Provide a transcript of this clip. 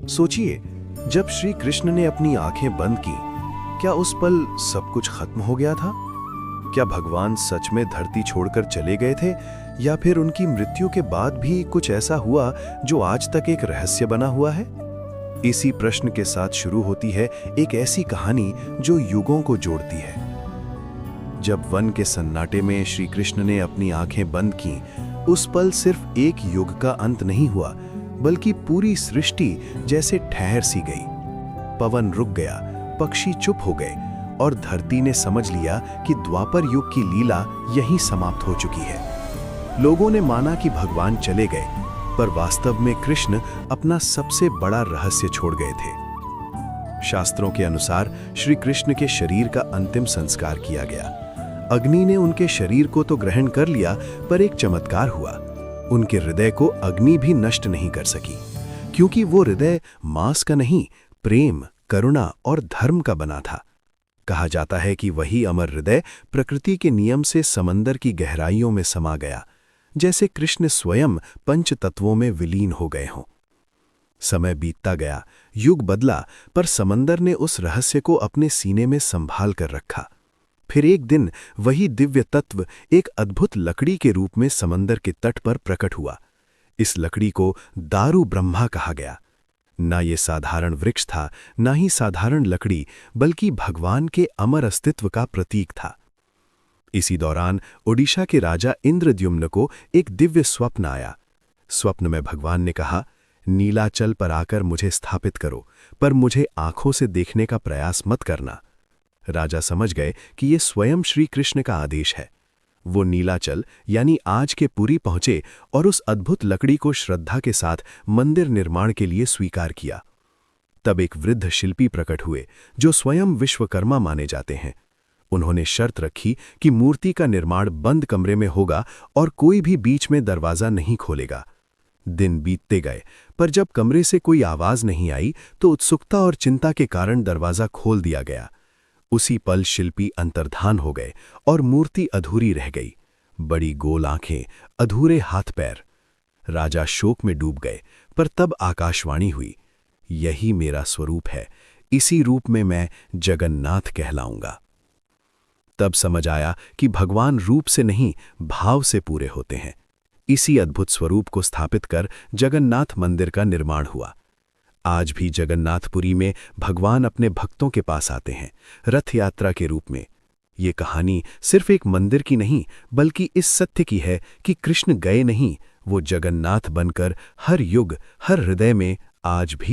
सोचिए, जब श्री कृष्ण ने अपनी आंखें बंद की, क्या उस पल सब कुछ खत्म हो गया था? क्या भगवान सच में धरती छोड़कर चले गए थे, या फिर उनकी मृत्यु के बाद भी कुछ ऐसा हुआ जो आज तक एक रहस्य बना हुआ है? इसी प्रश्न के साथ शुरू होती है एक ऐसी कहानी जो युगों को जोड़ती है। जब वन के सन्नाटे में श्री कृष्ण ने अपनी आंखें बंद की, उस पल सिर्फ एक युग का अंत नहीं हुआ, बल्कि पूरी सृष्टि जैसे ठहर सी गई। पवन रुक गया, पक्षी चुप हो गए और धरती ने समझ लिया कि द्वापर युग की लीला यहीं समाप्त हो चुकी है। लोगों ने माना कि भगवान चले गए, पर वास्तव में कृष्ण अपना सबसे बड़ा रहस्य छोड़ गए थे। शास्त्रों के अनुसार श्री कृष्ण के शरीर का अंतिम संस्कार किया गया। अग्नि ने उनके शरीर को तो ग्रहण कर लिया, पर एक चमत्कार हुआ। उनके हृदय को अग्नि भी नष्ट नहीं कर सकी, क्योंकि वो हृदय मांस का नहीं, प्रेम, करुणा और धर्म का बना था। कहा जाता है कि वही अमर हृदय प्रकृति के नियम से समंदर की गहराइयों में समा गया, जैसे कृष्ण स्वयं पंच तत्वों में विलीन हो गए हों। समय बीतता गया, युग बदला, पर समंदर ने उस रहस्य को अपने सीने में संभाल कर रखा। फिर एक दिन वही दिव्य तत्व एक अद्भुत लकड़ी के रूप में समंदर के तट पर प्रकट हुआ। इस लकड़ी को दारू ब्रह्मा कहा गया। ना ये साधारण वृक्ष था, ना ही साधारण लकड़ी, बल्कि भगवान के अमर अस्तित्व का प्रतीक था। इसी दौरान ओडिशा के राजा इंद्रद्युम्न को एक दिव्य स्वप्न आया। स्वप्न में भगवान ने कहा, नीलाचल पर आकर मुझे स्थापित करो, पर मुझे आंखों से देखने का प्रयास मत करना। राजा समझ गए कि ये स्वयं श्री कृष्ण का आदेश है। वो नीलाचल यानी आज के पुरी पहुंचे और उस अद्भुत लकड़ी को श्रद्धा के साथ मंदिर निर्माण के लिए स्वीकार किया। तब एक वृद्ध शिल्पी प्रकट हुए जो स्वयं विश्वकर्मा माने जाते हैं। उन्होंने शर्त रखी कि मूर्ति का निर्माण बंद कमरे में होगा और कोई भी बीच में दरवाजा नहीं खोलेगा। दिन बीतते गए, पर जब कमरे से कोई आवाज नहीं आई तो उत्सुकता और चिंता के कारण दरवाजा खोल दिया गया। उसी पल शिल्पी अंतर्धान हो गए और मूर्ति अधूरी रह गई। बड़ी गोल आंखें, अधूरे हाथ पैर। राजा शोक में डूब गए, पर तब आकाशवाणी हुई, यही मेरा स्वरूप है, इसी रूप में मैं जगन्नाथ कहलाऊंगा। तब समझ आया कि भगवान रूप से नहीं, भाव से पूरे होते हैं। इसी अद्भुत स्वरूप को स्थापित कर जगन्नाथ मंदिर का निर्माण हुआ। आज भी जगन्नाथपुरी में भगवान अपने भक्तों के पास आते हैं, रथ यात्रा के रूप में। ये कहानी सिर्फ एक मंदिर की नहीं, बल्कि इस सत्य की है कि कृष्ण गए नहीं, वो जगन्नाथ बनकर हर युग, हर हृदय में आज भी